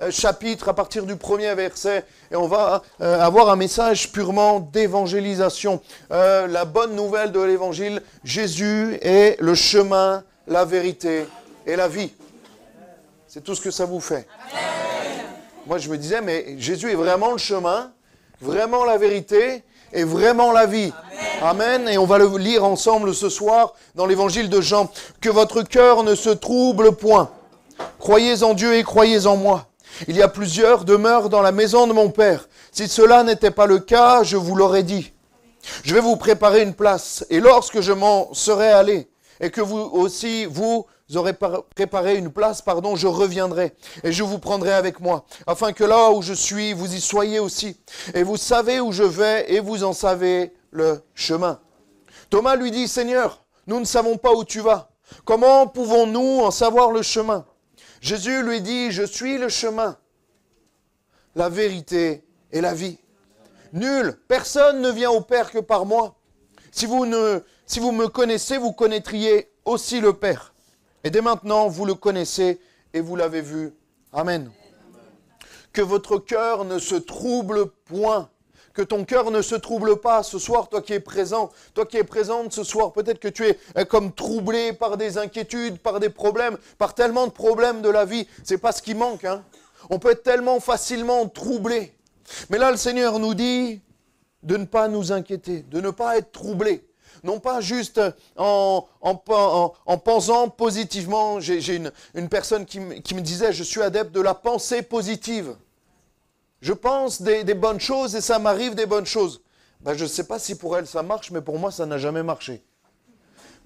chapitre, à partir du premier verset. Et on va avoir un message purement d'évangélisation. La bonne nouvelle de l'évangile, Jésus est le chemin, la vérité et la vie. C'est tout ce que ça vous fait. Amen. Moi, je me disais, mais Jésus est vraiment le chemin, vraiment la vérité et vraiment la vie. Amen. Amen. Et on va le lire ensemble ce soir dans l'évangile de Jean. Que votre cœur ne se trouble point. Croyez en Dieu et croyez en moi. Il y a plusieurs demeures dans la maison de mon Père. Si cela n'était pas le cas, je vous l'aurais dit. Je vais vous préparer une place. Et lorsque je m'en serai allé, et que vous aussi, vous aurez préparé une place, je reviendrai. Et je vous prendrai avec moi. Afin que là où je suis, vous y soyez aussi. Et vous savez où je vais, et vous en savez le chemin. Thomas lui dit, Seigneur, nous ne savons pas où tu vas. Comment pouvons-nous en savoir le chemin? Jésus lui dit, je suis le chemin, la vérité et la vie. Nul, personne ne vient au Père que par moi. Si vous me connaissez, vous connaîtriez aussi le Père. Et dès maintenant, vous le connaissez et vous l'avez vu. Amen. Que votre cœur ne se trouble point. Que ton cœur ne se trouble pas ce soir, toi qui es présent. Toi qui es présente ce soir, peut-être que tu es comme troublé par des inquiétudes, par des problèmes, par tellement de problèmes de la vie. C'est pas ce qui manque, hein. On peut être tellement facilement troublé. Mais là, le Seigneur nous dit de ne pas nous inquiéter, de ne pas être troublé. Non pas juste en pensant positivement. J'ai une personne qui me disait, je suis adepte de la pensée positive. Je pense des bonnes choses et ça m'arrive des bonnes choses. Je ne sais pas si pour elle ça marche, mais pour moi ça n'a jamais marché.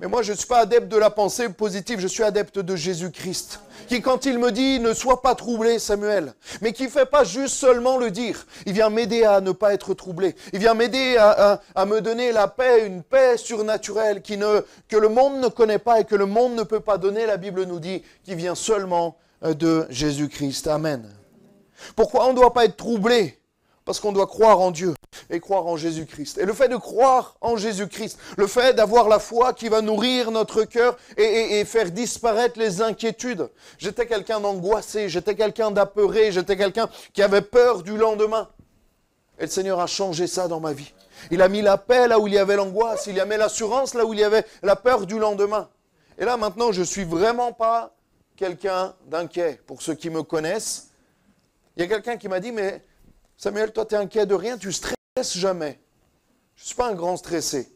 Mais moi je ne suis pas adepte de la pensée positive, je suis adepte de Jésus-Christ. Qui quand il me dit, ne sois pas troublé Samuel, mais qui ne fait pas juste seulement le dire. Il vient m'aider à ne pas être troublé. Il vient m'aider à me donner la paix, une paix surnaturelle que le monde ne connaît pas et que le monde ne peut pas donner, la Bible nous dit, qui vient seulement de Jésus-Christ. Amen. Pourquoi on ne doit pas être troublé? Parce qu'on doit croire en Dieu et croire en Jésus-Christ. Et le fait de croire en Jésus-Christ, le fait d'avoir la foi qui va nourrir notre cœur et faire disparaître les inquiétudes. J'étais quelqu'un d'angoissé, j'étais quelqu'un d'apeuré, j'étais quelqu'un qui avait peur du lendemain. Et le Seigneur a changé ça dans ma vie. Il a mis la paix là où il y avait l'angoisse, il a mis l'assurance là où il y avait la peur du lendemain. Et là maintenant, je ne suis vraiment pas quelqu'un d'inquiet. Pour ceux qui me connaissent, il y a quelqu'un qui m'a dit, mais Samuel, toi tu es inquiet de rien, tu stresses jamais. Je ne suis pas un grand stressé.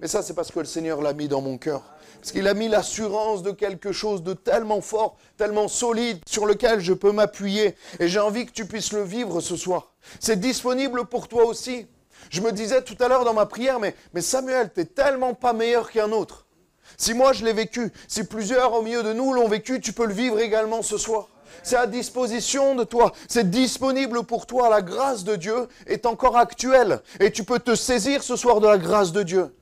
Mais ça c'est parce que le Seigneur l'a mis dans mon cœur. Parce qu'il a mis l'assurance de quelque chose de tellement fort, tellement solide, sur lequel je peux m'appuyer. Et j'ai envie que tu puisses le vivre ce soir. C'est disponible pour toi aussi. Je me disais tout à l'heure dans ma prière, mais Samuel, tu n'es tellement pas meilleur qu'un autre. Si moi je l'ai vécu, si plusieurs au milieu de nous l'ont vécu, tu peux le vivre également ce soir. C'est à disposition de toi, c'est disponible pour toi. La grâce de Dieu est encore actuelle et tu peux te saisir ce soir de la grâce de Dieu.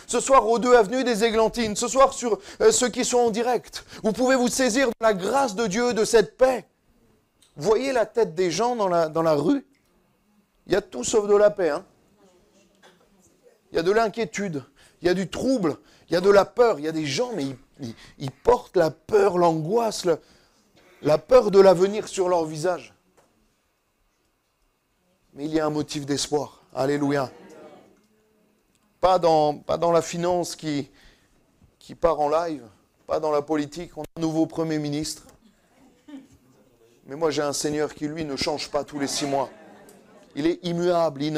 Ce soir aux 2 avenues des Églantines, ce soir sur ceux qui sont en direct, vous pouvez vous saisir de la grâce de Dieu, de cette paix. Voyez la tête des gens dans la rue, il y a tout sauf de la paix. Hein. Il y a de l'inquiétude, il y a du trouble, il y a de la peur. Il y a des gens, mais ils portent la peur, l'angoisse, la peur de l'avenir sur leur visage. Mais il y a un motif d'espoir. Alléluia. Pas dans la finance qui part en live, pas dans la politique. On a un nouveau Premier ministre. Mais moi j'ai un Seigneur qui lui ne change pas tous les 6 mois. Il est immuable, il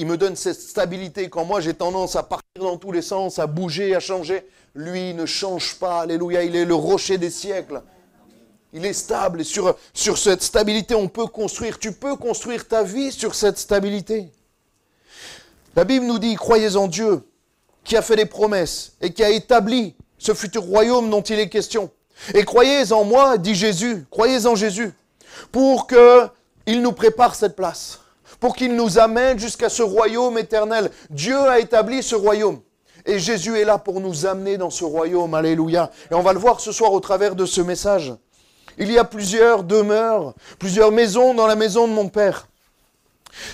me donne cette stabilité. Quand moi j'ai tendance à partir dans tous les sens, à bouger, à changer, lui ne change pas. Alléluia, il est le rocher des siècles. Il est stable et sur cette stabilité, on peut construire. Tu peux construire ta vie sur cette stabilité. La Bible nous dit, croyez en Dieu, qui a fait des promesses et qui a établi ce futur royaume dont il est question. Et croyez en moi, dit Jésus, croyez en Jésus, pour qu'il nous prépare cette place, pour qu'il nous amène jusqu'à ce royaume éternel. Dieu a établi ce royaume. Et Jésus est là pour nous amener dans ce royaume. Alléluia. Et on va le voir ce soir au travers de ce message. Il y a plusieurs demeures, plusieurs maisons dans la maison de mon Père.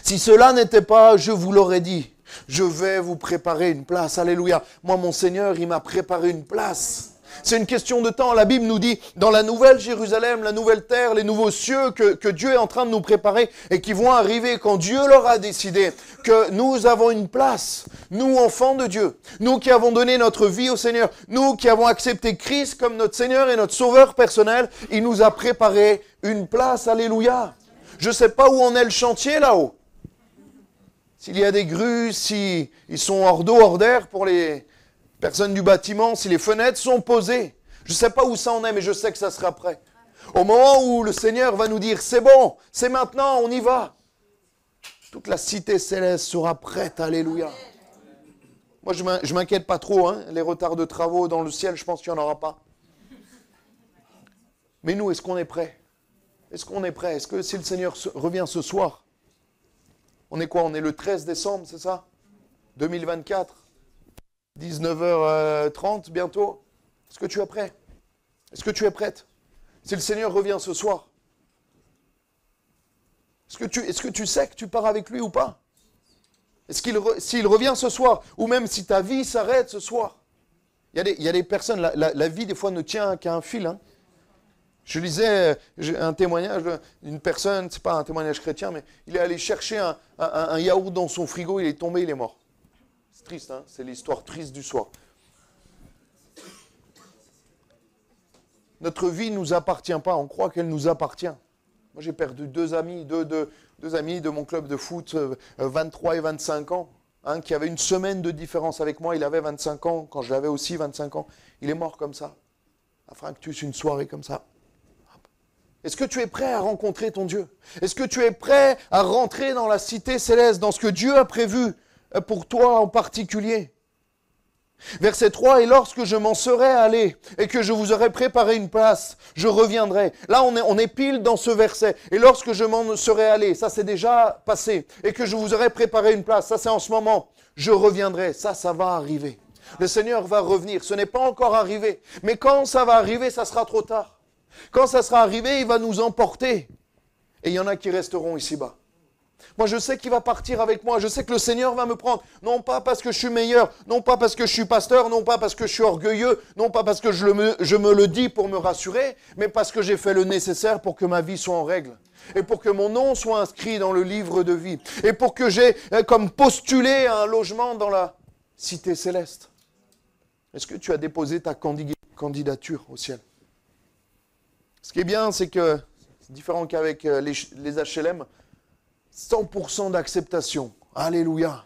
Si cela n'était pas, je vous l'aurais dit, je vais vous préparer une place. Alléluia. Moi, mon Seigneur, il m'a préparé une place. C'est une question de temps. La Bible nous dit, dans la nouvelle Jérusalem, la nouvelle terre, les nouveaux cieux que Dieu est en train de nous préparer et qui vont arriver quand Dieu leur a décidé que nous avons une place, nous enfants de Dieu, nous qui avons donné notre vie au Seigneur, nous qui avons accepté Christ comme notre Seigneur et notre Sauveur personnel, il nous a préparé une place, alléluia. Je ne sais pas où en est le chantier là-haut. S'il y a des grues, s'ils sont hors d'eau, hors d'air pour les personnes du bâtiment, si les fenêtres sont posées. Je ne sais pas où ça en est, mais je sais que ça sera prêt. Au moment où le Seigneur va nous dire, c'est bon, c'est maintenant, on y va. Toute la cité céleste sera prête, alléluia. Moi, je ne m'inquiète pas trop, hein, les retards de travaux dans le ciel, je pense qu'il n'y en aura pas. Mais nous, est-ce qu'on est prêts? Est-ce qu'on est prêts? Est-ce que si le Seigneur revient ce soir, on est quoi? On est le 13 décembre, c'est ça? 2024 19h30 bientôt. Est-ce que tu es prêt? Est-ce que tu es prête? Si le Seigneur revient ce soir, est-ce que tu sais que tu pars avec lui ou pas? S'il revient ce soir, ou même si ta vie s'arrête ce soir. Il y a des personnes, la vie des fois ne tient qu'à un fil. Hein. Je lisais un témoignage d'une personne, c'est pas un témoignage chrétien, mais il est allé chercher un yaourt dans son frigo, il est tombé, il est mort. C'est triste, hein, c'est l'histoire triste du soir. Notre vie ne nous appartient pas, on croit qu'elle nous appartient. Moi j'ai perdu deux amis de mon club de foot, 23 et 25 ans, hein, qui avaient une semaine de différence avec moi, il avait 25 ans, quand j'avais aussi 25 ans, il est mort comme ça. Un fractus, une soirée comme ça. Est-ce que tu es prêt à rencontrer ton Dieu? Est-ce que tu es prêt à rentrer dans la cité céleste, dans ce que Dieu a prévu pour toi en particulier? Verset 3, « Et lorsque je m'en serai allé et que je vous aurai préparé une place, je reviendrai. » Là, on est pile dans ce verset. « Et lorsque je m'en serai allé », ça c'est déjà passé. « Et que je vous aurai préparé une place », ça c'est en ce moment. « Je reviendrai », ça va arriver. Le Seigneur va revenir. Ce n'est pas encore arrivé. Mais quand ça va arriver, ça sera trop tard. Quand ça sera arrivé, il va nous emporter. Et il y en a qui resteront ici-bas. Moi, je sais qu'il va partir avec moi. Je sais que le Seigneur va me prendre. Non pas parce que je suis meilleur, non pas parce que je suis pasteur, non pas parce que je suis orgueilleux, non pas parce que je me le dis pour me rassurer, mais parce que j'ai fait le nécessaire pour que ma vie soit en règle. Et pour que mon nom soit inscrit dans le livre de vie. Et pour que j'ai comme postulé un logement dans la cité céleste. Est-ce que tu as déposé ta candidature au ciel? Ce qui est bien, c'est que, c'est différent qu'avec les HLM, 100% d'acceptation. Alléluia.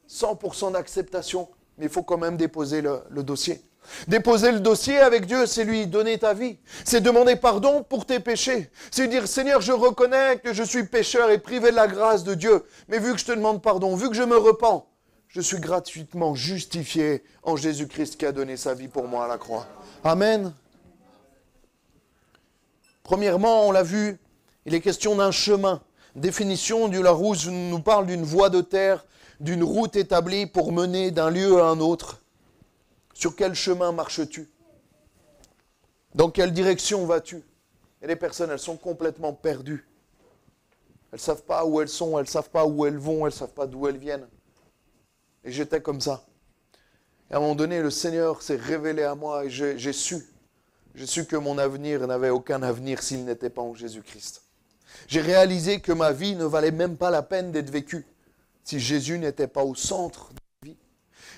100% d'acceptation. Mais il faut quand même déposer le dossier. Déposer le dossier avec Dieu, c'est lui donner ta vie. C'est demander pardon pour tes péchés. C'est dire, Seigneur, je reconnais que je suis pécheur et privé de la grâce de Dieu. Mais vu que je te demande pardon, vu que je me repens, je suis gratuitement justifié en Jésus-Christ qui a donné sa vie pour moi à la croix. Amen. Premièrement, on l'a vu, il est question d'un chemin. Définition du Larousse nous parle d'une voie de terre, d'une route établie pour mener d'un lieu à un autre. Sur quel chemin marches-tu? Dans quelle direction vas-tu? Et les personnes, elles sont complètement perdues. Elles ne savent pas où elles sont, elles ne savent pas où elles vont, elles ne savent pas d'où elles viennent. Et j'étais comme ça. Et à un moment donné, le Seigneur s'est révélé à moi et j'ai su. J'ai su que mon avenir n'avait aucun avenir s'il n'était pas en Jésus-Christ. J'ai réalisé que ma vie ne valait même pas la peine d'être vécue si Jésus n'était pas au centre de ma vie.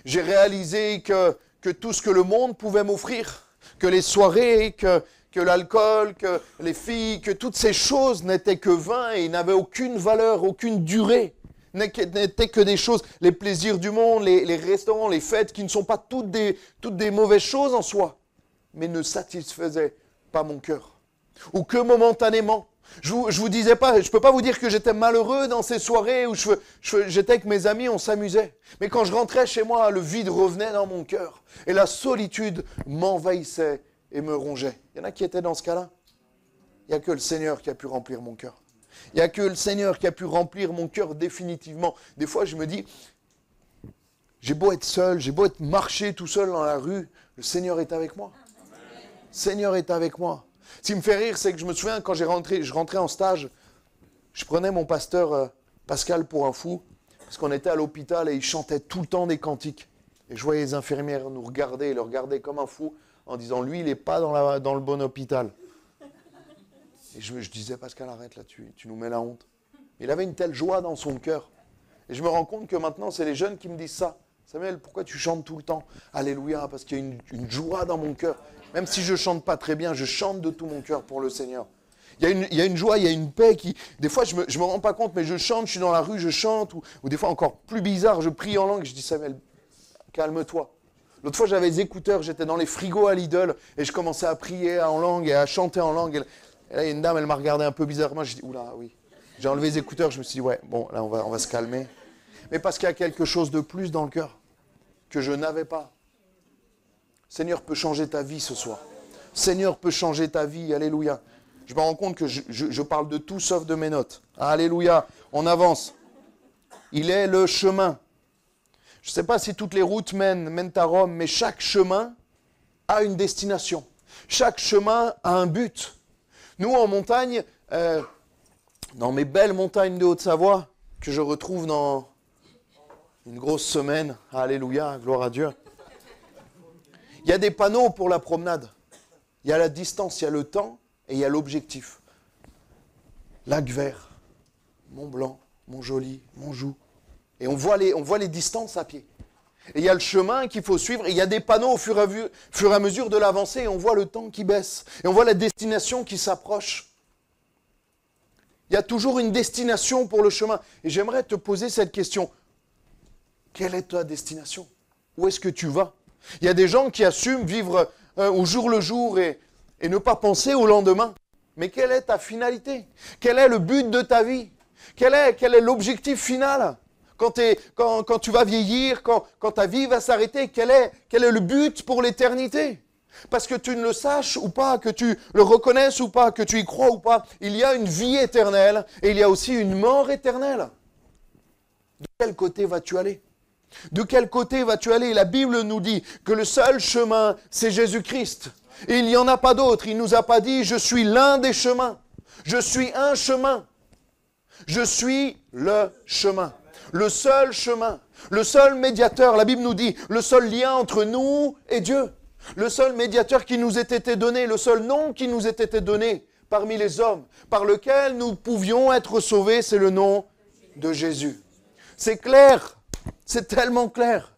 J'ai réalisé que tout ce que le monde pouvait m'offrir, que les soirées, que l'alcool, que les filles, que toutes ces choses n'étaient que vains et n'avaient aucune valeur, aucune durée. N'étaient que des choses, les plaisirs du monde, les restaurants, les fêtes, qui ne sont pas toutes des mauvaises choses en soi, mais ne satisfaisaient pas mon cœur. Ou que momentanément. Je vous disais pas, je peux pas vous dire que j'étais malheureux dans ces soirées où j'étais avec mes amis, on s'amusait. Mais quand je rentrais chez moi, le vide revenait dans mon cœur. Et la solitude m'envahissait et me rongeait. Il y en a qui étaient dans ce cas-là. Il n'y a que le Seigneur qui a pu remplir mon cœur. Il n'y a que le Seigneur qui a pu remplir mon cœur définitivement. Des fois, je me dis, j'ai beau être seul, j'ai beau être marcher tout seul dans la rue, le Seigneur est avec moi. Le Seigneur est avec moi. Ce qui me fait rire, c'est que je me souviens, quand je rentrais en stage, je prenais mon pasteur Pascal pour un fou, parce qu'on était à l'hôpital et il chantait tout le temps des cantiques. Et je voyais les infirmières nous regarder, le regarder comme un fou, en disant, lui, il n'est pas dans le bon hôpital. Et je disais, Pascal, arrête là, tu nous mets la honte. Il avait une telle joie dans son cœur. Et je me rends compte que maintenant, c'est les jeunes qui me disent ça. Samuel, pourquoi tu chantes tout le temps? Alléluia, parce qu'il y a une joie dans mon cœur. Même si je ne chante pas très bien, je chante de tout mon cœur pour le Seigneur. Il y a une joie, il y a une paix qui... Des fois, je me rends pas compte, mais je chante, je suis dans la rue, je chante. Ou des fois, encore plus bizarre, je prie en langue. Je dis, Samuel, calme-toi. L'autre fois, j'avais les écouteurs, j'étais dans les frigos à Lidl, et je commençais à prier en langue et à chanter en langue. Et là, il y a une dame, elle m'a regardé un peu bizarrement. Je dis, oula, oui. J'ai enlevé les écouteurs, je me suis dit, ouais, bon, là, on va se calmer. Mais parce qu'il y a quelque chose de plus dans le cœur que je n'avais pas. Seigneur peut changer ta vie ce soir. Seigneur peut changer ta vie, alléluia. Je me rends compte que je parle de tout sauf de mes notes. Alléluia, on avance. Il est le chemin. Je ne sais pas si toutes les routes mènent à Rome, mais chaque chemin a une destination. Chaque chemin a un but. Nous, en montagne, dans mes belles montagnes de Haute-Savoie, que je retrouve dans une grosse semaine, alléluia, gloire à Dieu, il y a des panneaux pour la promenade. Il y a la distance, il y a le temps et il y a l'objectif. Lac Vert, Mont Blanc, Montjoli, Montjoux. Et on voit les distances à pied. Et il y a le chemin qu'il faut suivre. Et il y a des panneaux au fur et à mesure de l'avancée. Et on voit le temps qui baisse. Et on voit la destination qui s'approche. Il y a toujours une destination pour le chemin. Et j'aimerais te poser cette question. Quelle est ta destination? Où est-ce que tu vas? Il y a des gens qui assument vivre au jour le jour et ne pas penser au lendemain. Mais quelle est ta finalité? Quel est le but de ta vie? Quel est l'objectif final? Quand tu vas vieillir, quand ta vie va s'arrêter, quel est le but pour l'éternité? Parce que tu ne le saches ou pas, que tu le reconnaisses ou pas, que tu y crois ou pas, il y a une vie éternelle et il y a aussi une mort éternelle. De quel côté vas-tu aller? De quel côté vas-tu aller? La Bible nous dit que le seul chemin, c'est Jésus-Christ. Et il n'y en a pas d'autre. Il ne nous a pas dit, je suis l'un des chemins. Je suis un chemin. Je suis le chemin. Le seul chemin. Le seul médiateur. La Bible nous dit, le seul lien entre nous et Dieu. Le seul médiateur qui nous ait été donné. Le seul nom qui nous ait été donné parmi les hommes. Par lequel nous pouvions être sauvés, c'est le nom de Jésus. C'est clair. C'est tellement clair.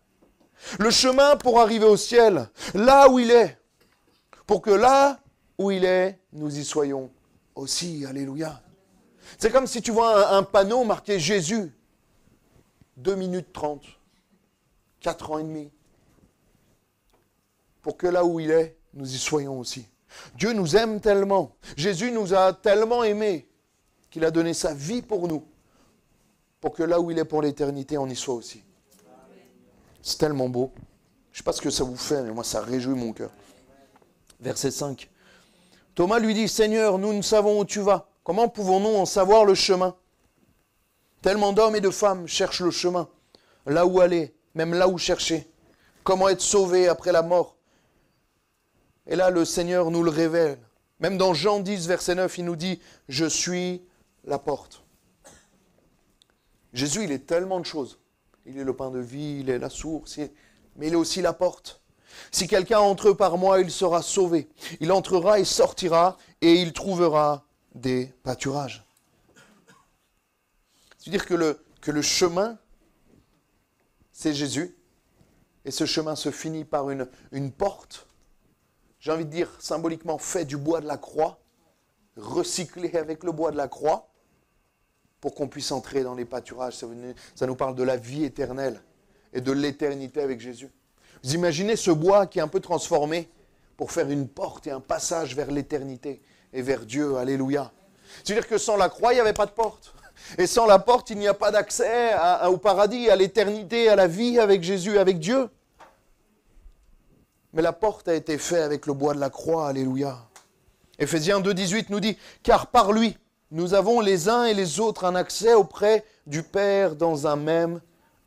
Le chemin pour arriver au ciel, là où il est, pour que là où il est, nous y soyons aussi. Alléluia. C'est comme si tu vois un panneau marqué Jésus, 2 minutes 30, 4 ans et demi. Pour que là où il est, nous y soyons aussi. Dieu nous aime tellement. Jésus nous a tellement aimés qu'il a donné sa vie pour nous. Pour que là où il est pour l'éternité, on y soit aussi. C'est tellement beau. Je ne sais pas ce que ça vous fait, mais moi ça réjouit mon cœur. Verset 5. Thomas lui dit, Seigneur, nous ne savons où tu vas. Comment pouvons-nous en savoir le chemin? Tellement d'hommes et de femmes cherchent le chemin. Là où aller, même là où chercher. Comment être sauvé après la mort? Et là, le Seigneur nous le révèle. Même dans Jean 10, verset 9, il nous dit, je suis la porte. Jésus, il est tellement de choses. Il est le pain de vie, il est la source, mais il est aussi la porte. Si quelqu'un entre par moi, il sera sauvé. Il entrera et sortira et il trouvera des pâturages. C'est-à-dire que le chemin, c'est Jésus. Et ce chemin se finit par une porte. J'ai envie de dire symboliquement fait du bois de la croix, recyclé avec le bois de la croix, pour qu'on puisse entrer dans les pâturages. Ça nous parle de la vie éternelle et de l'éternité avec Jésus. Vous imaginez ce bois qui est un peu transformé pour faire une porte et un passage vers l'éternité et vers Dieu. Alléluia. C'est-à-dire que sans la croix, il n'y avait pas de porte. Et sans la porte, il n'y a pas d'accès au paradis, à l'éternité, à la vie avec Jésus, avec Dieu. Mais la porte a été faite avec le bois de la croix. Alléluia. Éphésiens 2,18 nous dit « Car par lui, nous avons les uns et les autres un accès auprès du Père dans un même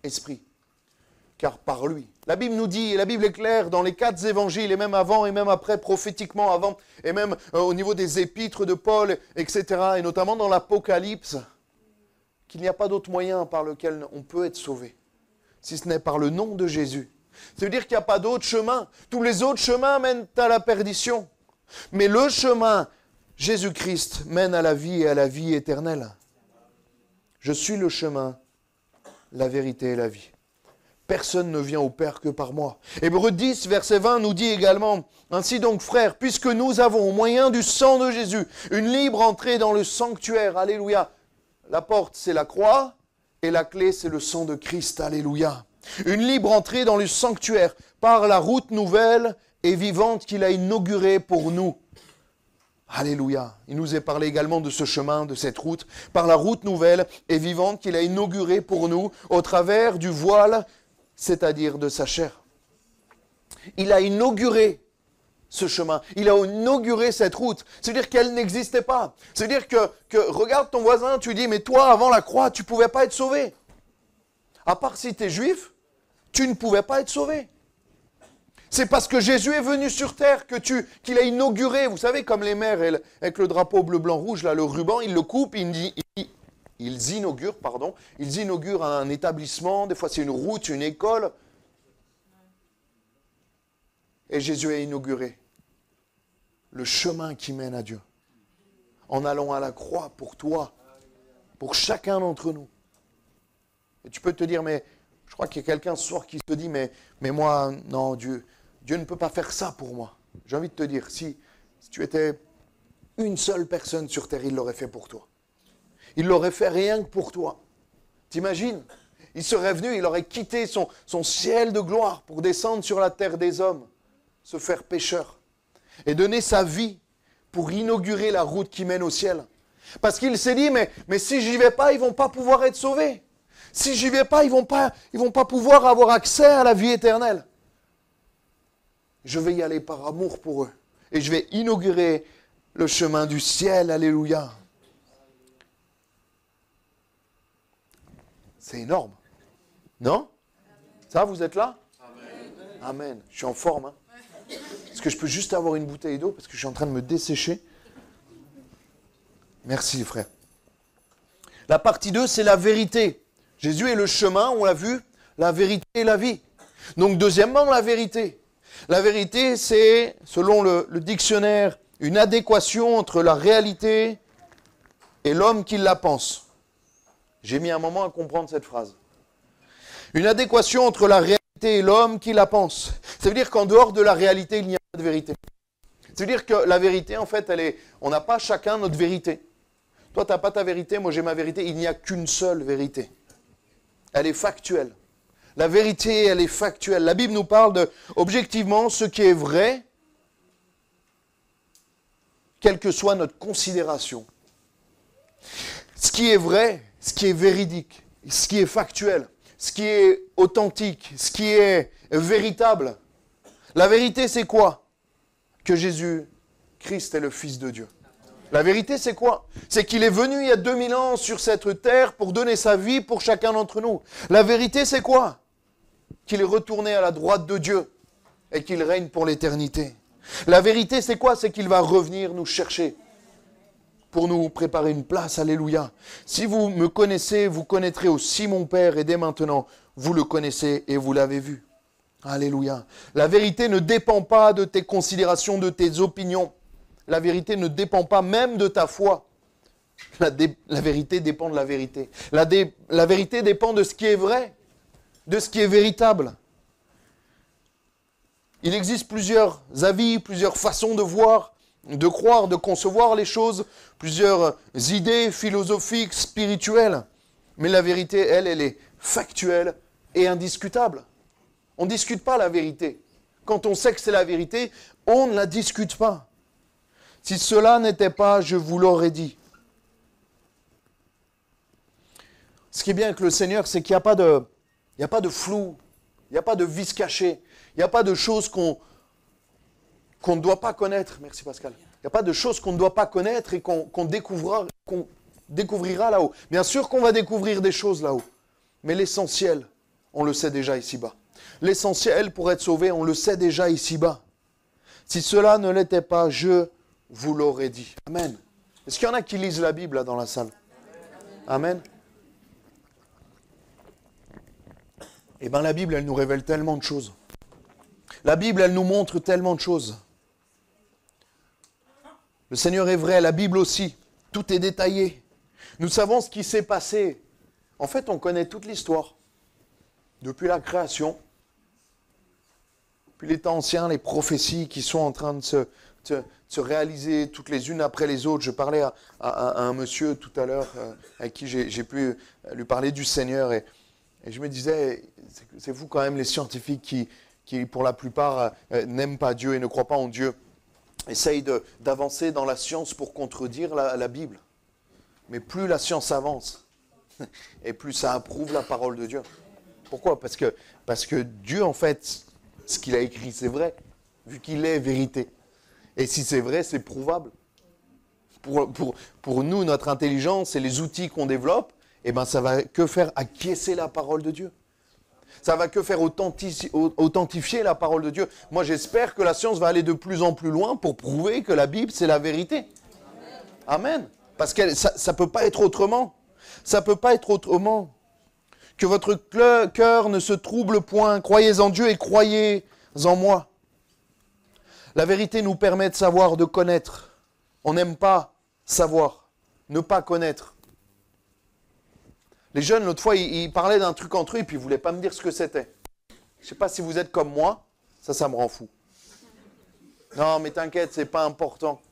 esprit. » Car par lui. La Bible nous dit, et la Bible est claire dans les 4 évangiles, et même avant et même après, prophétiquement avant, et même au niveau des épîtres de Paul, etc., et notamment dans l'Apocalypse, qu'il n'y a pas d'autre moyen par lequel on peut être sauvé, si ce n'est par le nom de Jésus. Ça veut dire qu'il n'y a pas d'autre chemin. Tous les autres chemins mènent à la perdition. Mais le chemin, Jésus-Christ, mène à la vie et à la vie éternelle. Je suis le chemin, la vérité et la vie. Personne ne vient au Père que par moi. Hébreux 10, verset 20 nous dit également, « Ainsi donc, frères, puisque nous avons, au moyen du sang de Jésus, une libre entrée dans le sanctuaire, alléluia. La porte, c'est la croix, et la clé, c'est le sang de Christ, alléluia. Une libre entrée dans le sanctuaire, par la route nouvelle et vivante qu'il a inaugurée pour nous. » Alléluia. Il nous est parlé également de ce chemin, de cette route, par la route nouvelle et vivante qu'il a inaugurée pour nous, au travers du voile, c'est-à-dire de sa chair. Il a inauguré ce chemin. Il a inauguré cette route. C'est-à-dire qu'elle n'existait pas. C'est-à-dire que regarde ton voisin, tu dis, mais toi, avant la croix, tu ne pouvais pas être sauvé. À part si tu es juif, tu ne pouvais pas être sauvé. C'est parce que Jésus est venu sur terre qu'il a inauguré, vous savez, comme les mères avec le drapeau bleu, blanc, rouge, là, le ruban, ils le coupent, ils inaugurent un établissement, des fois c'est une route, une école. Et Jésus a inauguré le chemin qui mène à Dieu. En allant à la croix pour toi, pour chacun d'entre nous. Et tu peux te dire, mais je crois qu'il y a quelqu'un ce soir qui se dit, mais moi, non, Dieu ne peut pas faire ça pour moi. J'ai envie de te dire, si tu étais une seule personne sur terre, il l'aurait fait pour toi. Il l'aurait fait rien que pour toi. T'imagines? Il serait venu, il aurait quitté son ciel de gloire pour descendre sur la terre des hommes, se faire pécheur, et donner sa vie pour inaugurer la route qui mène au ciel. Parce qu'il s'est dit, mais si j'y vais pas, ils vont pas pouvoir être sauvés. Si j'y vais pas, ils vont pas pouvoir avoir accès à la vie éternelle. Je vais y aller par amour pour eux. Et je vais inaugurer le chemin du ciel. Alléluia. C'est énorme. Non? Ça, vous êtes là? Amen. Amen. Je suis en forme. Hein? Est-ce que je peux juste avoir une bouteille d'eau parce que je suis en train de me dessécher? Merci, frère. La partie 2, c'est la vérité. Jésus est le chemin, on l'a vu, la vérité et la vie. Donc, deuxièmement, la vérité. La vérité, c'est, selon le dictionnaire, une adéquation entre la réalité et l'homme qui la pense. J'ai mis un moment à comprendre cette phrase. Une adéquation entre la réalité et l'homme qui la pense. Ça veut dire qu'en dehors de la réalité, il n'y a pas de vérité. Ça veut dire que la vérité, en fait, on n'a pas chacun notre vérité. Toi, tu n'as pas ta vérité, moi j'ai ma vérité. Il n'y a qu'une seule vérité. Elle est factuelle. La vérité, elle est factuelle. La Bible nous parle de, objectivement, ce qui est vrai, quelle que soit notre considération. Ce qui est vrai, ce qui est véridique, ce qui est factuel, ce qui est authentique, ce qui est véritable. La vérité, c'est quoi? Que Jésus-Christ est le Fils de Dieu. La vérité, c'est quoi? C'est qu'il est venu il y a 2000 ans sur cette terre pour donner sa vie pour chacun d'entre nous. La vérité, c'est quoi? Qu'il est retourné à la droite de Dieu et qu'il règne pour l'éternité. La vérité, c'est quoi? C'est qu'il va revenir nous chercher pour nous préparer une place. Alléluia. Si vous me connaissez, vous connaîtrez aussi mon Père et dès maintenant, vous le connaissez et vous l'avez vu. Alléluia. La vérité ne dépend pas de tes considérations, de tes opinions. La vérité ne dépend pas même de ta foi. La vérité dépend de la vérité. La vérité dépend de ce qui est vrai, de ce qui est véritable. Il existe plusieurs avis, plusieurs façons de voir, de croire, de concevoir les choses, plusieurs idées philosophiques, spirituelles. Mais la vérité, elle est factuelle et indiscutable. On ne discute pas la vérité. Quand on sait que c'est la vérité, on ne la discute pas. Si cela n'était pas, je vous l'aurais dit. Ce qui est bien avec le Seigneur, c'est qu'il n'y a pas de flou, il n'y a pas de vice caché, il n'y a pas de choses qu'on ne doit pas connaître. Merci Pascal. Il n'y a pas de choses qu'on ne doit pas connaître et qu'on découvrira là-haut. Bien sûr qu'on va découvrir des choses là-haut, mais l'essentiel, on le sait déjà ici-bas. L'essentiel pour être sauvé, on le sait déjà ici-bas. Si cela ne l'était pas, je vous l'aurais dit. Amen. Est-ce qu'il y en a qui lisent la Bible là dans la salle? Amen. Eh bien la Bible, elle nous révèle tellement de choses. La Bible, elle nous montre tellement de choses. Le Seigneur est vrai, la Bible aussi. Tout est détaillé. Nous savons ce qui s'est passé. En fait, on connaît toute l'histoire. Depuis la création, depuis les temps anciens, les prophéties qui sont en train de se réaliser toutes les unes après les autres. Je parlais à un monsieur tout à l'heure avec qui j'ai pu lui parler du Seigneur et je me disais, c'est fou quand même les scientifiques qui pour la plupart, n'aiment pas Dieu et ne croient pas en Dieu, essayent d'avancer dans la science pour contredire la Bible. Mais plus la science avance, et plus ça approuve la parole de Dieu. Pourquoi ? Parce que Dieu, en fait, ce qu'il a écrit, c'est vrai, vu qu'il est vérité. Et si c'est vrai, c'est prouvable. Pour nous, notre intelligence et les outils qu'on développe, eh ben, ça va que faire acquiescer la parole de Dieu. Ça va que faire authentifier la parole de Dieu. Moi, j'espère que la science va aller de plus en plus loin pour prouver que la Bible, c'est la vérité. Amen. Parce que ça ne peut pas être autrement. Ça ne peut pas être autrement. Que votre cœur ne se trouble point. Croyez en Dieu et croyez en moi. La vérité nous permet de savoir, de connaître. On n'aime pas savoir, ne pas connaître. Les jeunes, l'autre fois, ils parlaient d'un truc entre eux et puis ils ne voulaient pas me dire ce que c'était. Je ne sais pas si vous êtes comme moi, ça me rend fou. Non, mais t'inquiète, c'est pas important.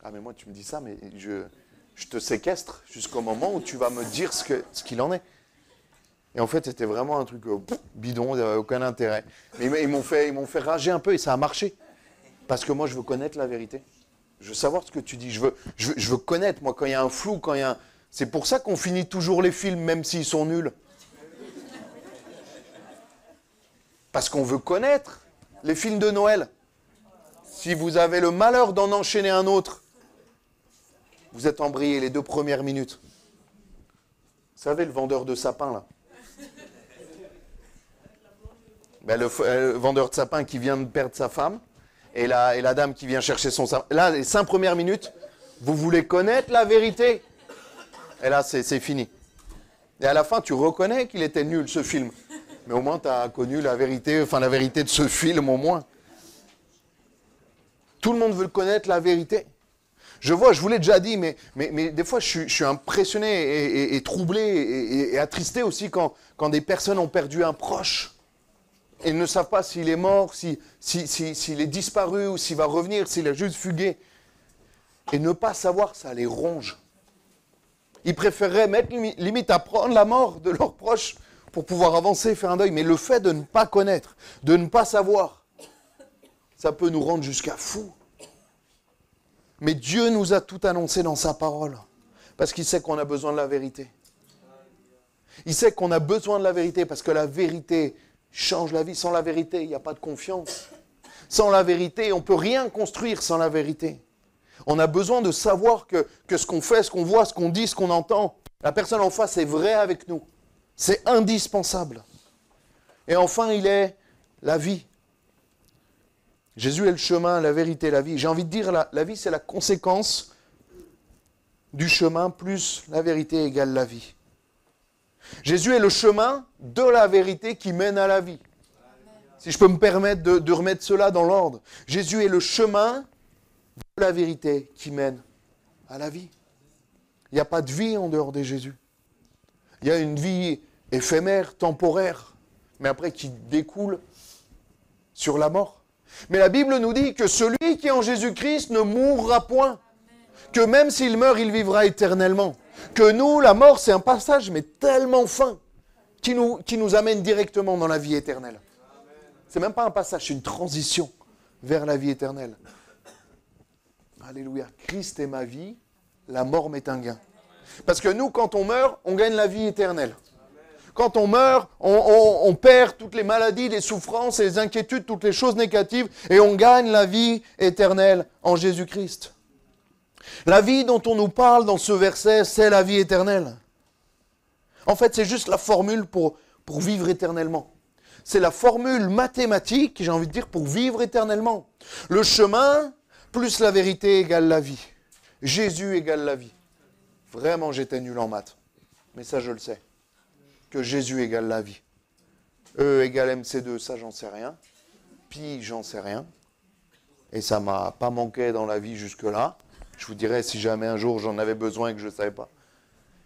Ah, mais moi, tu me dis ça, mais je te séquestre jusqu'au moment où tu vas me dire ce qu'il en est. Et en fait, c'était vraiment un truc bidon, aucun intérêt. Mais ils m'ont fait rager un peu et ça a marché. Parce que moi, je veux connaître la vérité. Je veux savoir ce que tu dis. Je veux connaître, moi, quand il y a un flou, quand il y a un... C'est pour ça qu'on finit toujours les films, même s'ils sont nuls. Parce qu'on veut connaître les films de Noël. Si vous avez le malheur d'en enchaîner un autre, vous êtes embrayé les 2 premières minutes. Vous savez, le vendeur de sapins, là. Ben, le vendeur de sapins qui vient de perdre sa femme, et la dame qui vient chercher son sapin. Là, les 5 premières minutes, vous voulez connaître la vérité. Et là, c'est fini. Et à la fin, tu reconnais qu'il était nul, ce film. Mais au moins, tu as connu la vérité de ce film, au moins. Tout le monde veut connaître la vérité. Je vous l'ai déjà dit, mais des fois, je suis impressionné et troublé et attristé aussi quand des personnes ont perdu un proche et ne savent pas s'il est mort, s'il est disparu ou s'il va revenir, s'il a juste fugué. Et ne pas savoir, ça les ronge. Ils préféreraient mettre limite à prendre la mort de leurs proches pour pouvoir avancer, faire un deuil. Mais le fait de ne pas connaître, de ne pas savoir, ça peut nous rendre jusqu'à fous. Mais Dieu nous a tout annoncé dans sa parole. Parce qu'il sait qu'on a besoin de la vérité. Il sait qu'on a besoin de la vérité parce que la vérité change la vie. Sans la vérité, il n'y a pas de confiance. Sans la vérité, on ne peut rien construire sans la vérité. On a besoin de savoir que ce qu'on fait, ce qu'on voit, ce qu'on dit, ce qu'on entend, la personne en face est vraie avec nous. C'est indispensable. Et enfin, il est la vie. Jésus est le chemin, la vérité, la vie. J'ai envie de dire, la vie, c'est la conséquence du chemin plus la vérité égale la vie. Jésus est le chemin de la vérité qui mène à la vie. Si je peux me permettre de remettre cela dans l'ordre. Jésus est le chemin de la vérité qui mène à la vie. Il n'y a pas de vie en dehors de Jésus. Il y a une vie éphémère, temporaire, mais après qui découle sur la mort. Mais la Bible nous dit que celui qui est en Jésus-Christ ne mourra point. Que même s'il meurt, il vivra éternellement. Que nous, la mort, c'est un passage, mais tellement fin, qui nous amène directement dans la vie éternelle. C'est même pas un passage, c'est une transition vers la vie éternelle. Alléluia. Christ est ma vie, la mort m'est un gain. Parce que nous, quand on meurt, on gagne la vie éternelle. Quand on meurt, on perd toutes les maladies, les souffrances, les inquiétudes, toutes les choses négatives, et on gagne la vie éternelle en Jésus-Christ. La vie dont on nous parle dans ce verset, c'est la vie éternelle. En fait, c'est juste la formule pour vivre éternellement. C'est la formule mathématique, j'ai envie de dire, pour vivre éternellement. Le chemin plus la vérité égale la vie. Jésus égale la vie. Vraiment, j'étais nul en maths. Mais ça, je le sais. Que Jésus égale la vie. E égale MC2, ça j'en sais rien. Pi, j'en sais rien. Et ça ne m'a pas manqué dans la vie jusque-là. Je vous dirais si jamais un jour j'en avais besoin et que je ne savais pas.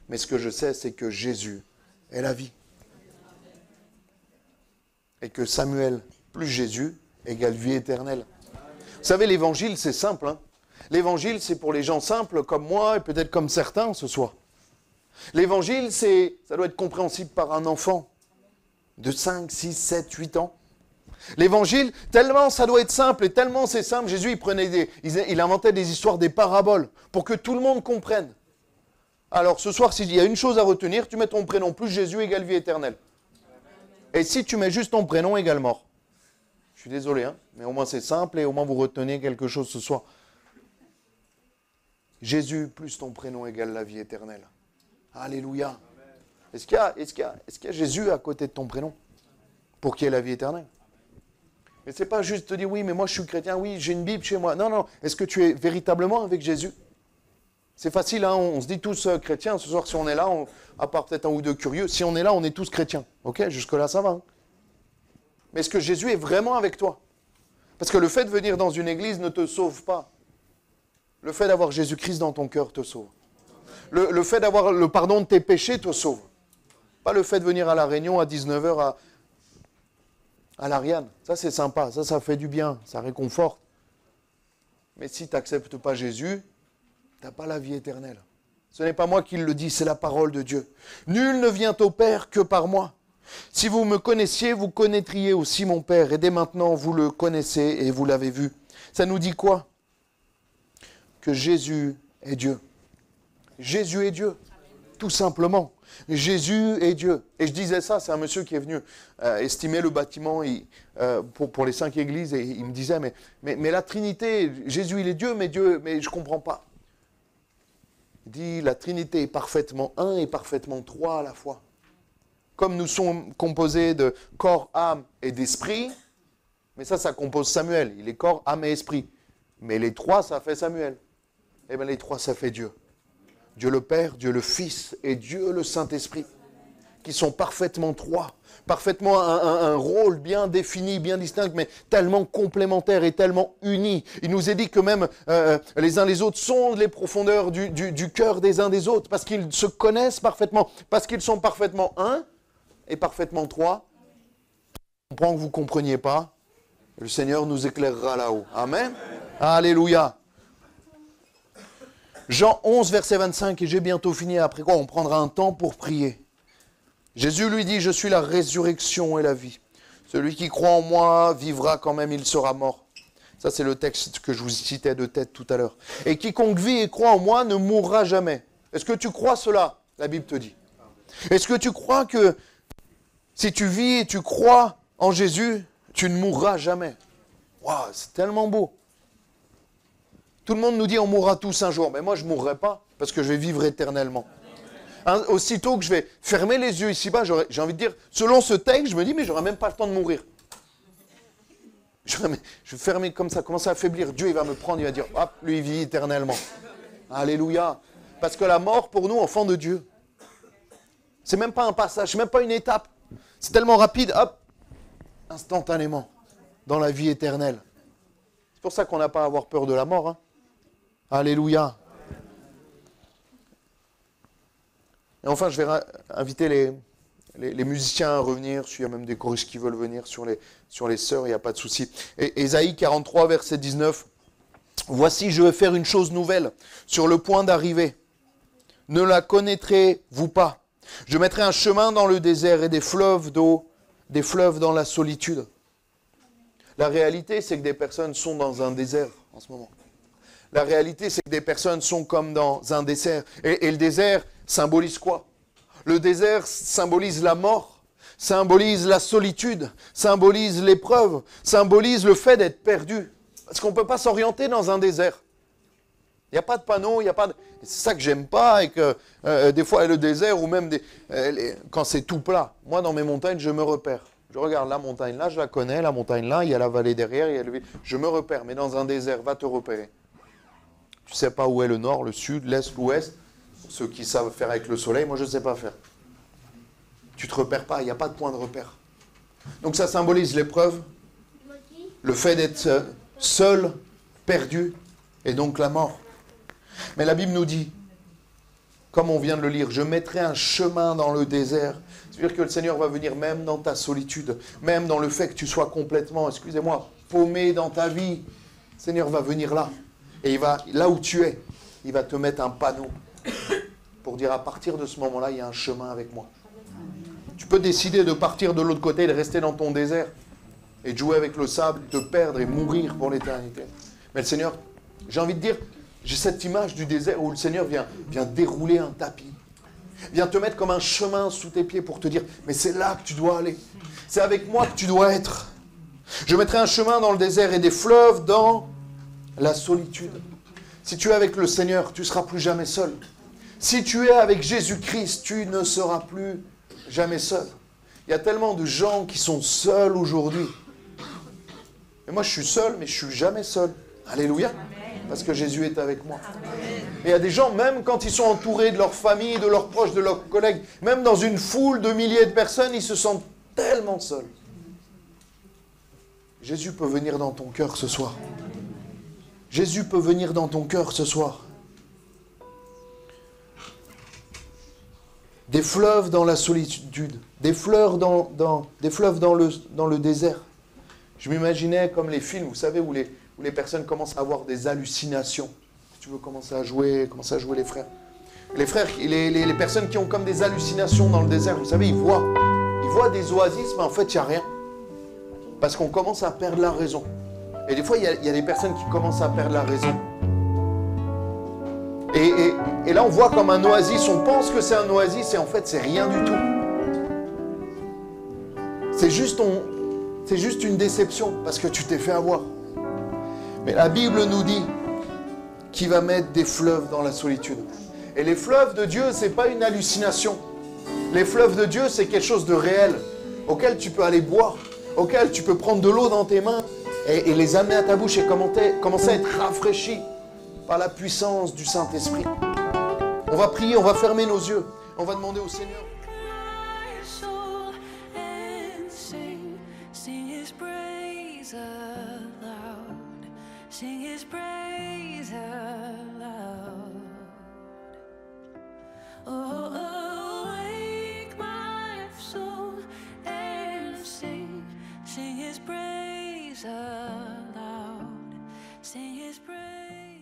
Mais ce que je sais, c'est que Jésus est la vie. Et que Samuel plus Jésus égale vie éternelle. Vous savez, l'évangile, c'est simple. Hein. L'évangile, c'est pour les gens simples comme moi et peut-être comme certains ce soir. L'évangile, ça doit être compréhensible par un enfant de 5, 6, 7, 8 ans. L'évangile, tellement ça doit être simple et tellement c'est simple, Jésus il inventait des histoires, des paraboles pour que tout le monde comprenne. Alors ce soir, s'il y a une chose à retenir, tu mets ton prénom plus Jésus égale vie éternelle. Et si tu mets juste ton prénom égale mort. Je suis désolé, hein, mais au moins c'est simple et au moins vous retenez quelque chose ce soir. Jésus plus ton prénom égale la vie éternelle. Alléluia. Est-ce qu'il y a Jésus à côté de ton prénom pour qu'il y ait la vie éternelle? Mais ce n'est pas juste te dire, oui, mais moi je suis chrétien, oui, j'ai une Bible chez moi. Non, non, est-ce que tu es véritablement avec Jésus? C'est facile, hein, on se dit tous chrétiens. Ce soir, si on est là, à part peut-être un ou deux curieux, si on est là, on est tous chrétiens. Ok, jusque-là, ça va. Hein. Mais est-ce que Jésus est vraiment avec toi? Parce que le fait de venir dans une église ne te sauve pas. Le fait d'avoir Jésus-Christ dans ton cœur te sauve. Le fait d'avoir le pardon de tes péchés te sauve. Pas le fait de venir à la réunion à 19h à l'Ariane. Ça, c'est sympa. Ça fait du bien. Ça réconforte. Mais si tu n'acceptes pas Jésus, tu n'as pas la vie éternelle. Ce n'est pas moi qui le dis, c'est la parole de Dieu. Nul ne vient au Père que par moi. Si vous me connaissiez, vous connaîtriez aussi mon Père. Et dès maintenant, vous le connaissez et vous l'avez vu. Ça nous dit quoi? Que Jésus est Dieu. Jésus est Dieu. Tout simplement. Jésus est Dieu. Et je disais ça, c'est un monsieur qui est venu estimer le bâtiment pour les 5 églises et il me disait, mais la Trinité, Jésus il est Dieu, mais je ne comprends pas. Il dit, la Trinité est parfaitement un et parfaitement trois à la fois. Comme nous sommes composés de corps, âme et d'esprit, mais ça compose Samuel. Il est corps, âme et esprit. Mais les trois, ça fait Samuel. Eh bien les trois, ça fait Dieu. Dieu le Père, Dieu le Fils et Dieu le Saint-Esprit, qui sont parfaitement trois, parfaitement un rôle bien défini, bien distinct, mais tellement complémentaire et tellement unis. Il nous est dit que même les uns les autres sondent les profondeurs du cœur des uns des autres, parce qu'ils se connaissent parfaitement, parce qu'ils sont parfaitement un et parfaitement trois. Je comprends que vous ne compreniez pas. Le Seigneur nous éclairera là-haut. Amen. Alléluia. Jean 11, verset 25, et j'ai bientôt fini, après quoi on prendra un temps pour prier. Jésus lui dit, je suis la résurrection et la vie. Celui qui croit en moi vivra quand même, il sera mort. Ça c'est le texte que je vous citais de tête tout à l'heure. Et quiconque vit et croit en moi ne mourra jamais. Est-ce que tu crois cela? La Bible te dit. Est-ce que tu crois que si tu vis et tu crois en Jésus, tu ne mourras jamais? Waouh, c'est tellement beau. Tout le monde nous dit on mourra tous un jour. Mais moi, je ne mourrai pas parce que je vais vivre éternellement. Hein, aussitôt que je vais fermer les yeux ici-bas, j'ai envie de dire, selon ce texte, je me dis, mais je n'aurai même pas le temps de mourir. Je vais fermer comme ça, commencer à affaiblir. Dieu, il va me prendre, il va dire, hop, lui, il vit éternellement. Alléluia. Parce que la mort, pour nous, enfants de Dieu, c'est même pas un passage, c'est même pas une étape. C'est tellement rapide, hop, instantanément, dans la vie éternelle. C'est pour ça qu'on n'a pas à avoir peur de la mort. Hein. Alléluia. Et enfin, je vais inviter les musiciens à revenir, s'il y a même des choristes qui veulent venir sur les sœurs, il n'y a pas de souci. Et Ésaïe 43, verset 19. Voici, je vais faire une chose nouvelle, sur le point d'arriver. Ne la connaîtrez-vous pas? Je mettrai un chemin dans le désert et des fleuves d'eau, des fleuves dans la solitude. La réalité, c'est que des personnes sont dans un désert en ce moment. La réalité, c'est que des personnes sont comme dans un désert. Et le désert symbolise quoi? Le désert symbolise la mort, symbolise la solitude, symbolise l'épreuve, symbolise le fait d'être perdu. Parce qu'on ne peut pas s'orienter dans un désert. Il n'y a pas de panneau, il n'y a pas de... C'est ça que j'aime pas, et que des fois, le désert, ou même quand c'est tout plat. Moi, dans mes montagnes, je me repère. Je regarde la montagne là, je la connais, la montagne là, il y a la vallée derrière, il y a le... Je me repère, mais dans un désert, va te repérer. Tu ne sais pas où est le nord, le sud, l'est, l'ouest. Ceux qui savent faire avec le soleil, moi je ne sais pas faire. Tu ne te repères pas, il n'y a pas de point de repère. Donc ça symbolise l'épreuve, le fait d'être seul, perdu, et donc la mort. Mais la Bible nous dit, comme on vient de le lire, je mettrai un chemin dans le désert. C'est-à-dire que le Seigneur va venir même dans ta solitude, même dans le fait que tu sois complètement, excusez-moi, paumé dans ta vie. Le Seigneur va venir là. Et il va, là où tu es, il va te mettre un panneau pour dire à partir de ce moment-là, il y a un chemin avec moi. Tu peux décider de partir de l'autre côté, de rester dans ton désert et de jouer avec le sable, de te perdre et mourir pour l'éternité. Mais le Seigneur, j'ai envie de dire, j'ai cette image du désert où le Seigneur vient dérouler un tapis. Vient te mettre comme un chemin sous tes pieds pour te dire, mais c'est là que tu dois aller. C'est avec moi que tu dois être. Je mettrai un chemin dans le désert et des fleuves dans la solitude. Si tu es avec le Seigneur, tu ne seras plus jamais seul. Si tu es avec Jésus-Christ, tu ne seras plus jamais seul. Il y a tellement de gens qui sont seuls aujourd'hui. Et moi, je suis seul, mais je ne suis jamais seul. Alléluia. Parce que Jésus est avec moi. Et il y a des gens, même quand ils sont entourés de leur famille, de leurs proches, de leurs collègues, même dans une foule de milliers de personnes, ils se sentent tellement seuls. Jésus peut venir dans ton cœur ce soir. Jésus peut venir dans ton cœur ce soir. Des fleuves dans la solitude, des fleuves dans le désert. Je m'imaginais comme les films, vous savez, où les personnes commencent à avoir des hallucinations. Si tu veux commencer à jouer les frères. Les frères, les personnes qui ont comme des hallucinations dans le désert, vous savez, ils voient des oasis, mais en fait, il n'y a rien. Parce qu'on commence à perdre la raison. Et des fois, il y a des personnes qui commencent à perdre la raison. Et là, on voit comme un oasis, on pense que c'est un oasis, et en fait, c'est rien du tout. C'est juste une déception, parce que tu t'es fait avoir. Mais la Bible nous dit qu'il va mettre des fleuves dans la solitude. Et les fleuves de Dieu, ce n'est pas une hallucination. Les fleuves de Dieu, c'est quelque chose de réel, auquel tu peux aller boire, auquel tu peux prendre de l'eau dans tes mains, et les amener à ta bouche et commencer à être rafraîchi par la puissance du Saint-Esprit. On va prier, on va fermer nos yeux, on va demander au Seigneur. Sing his praise aloud. Oh, awake my soul and sing his praise aloud. Sing his praise.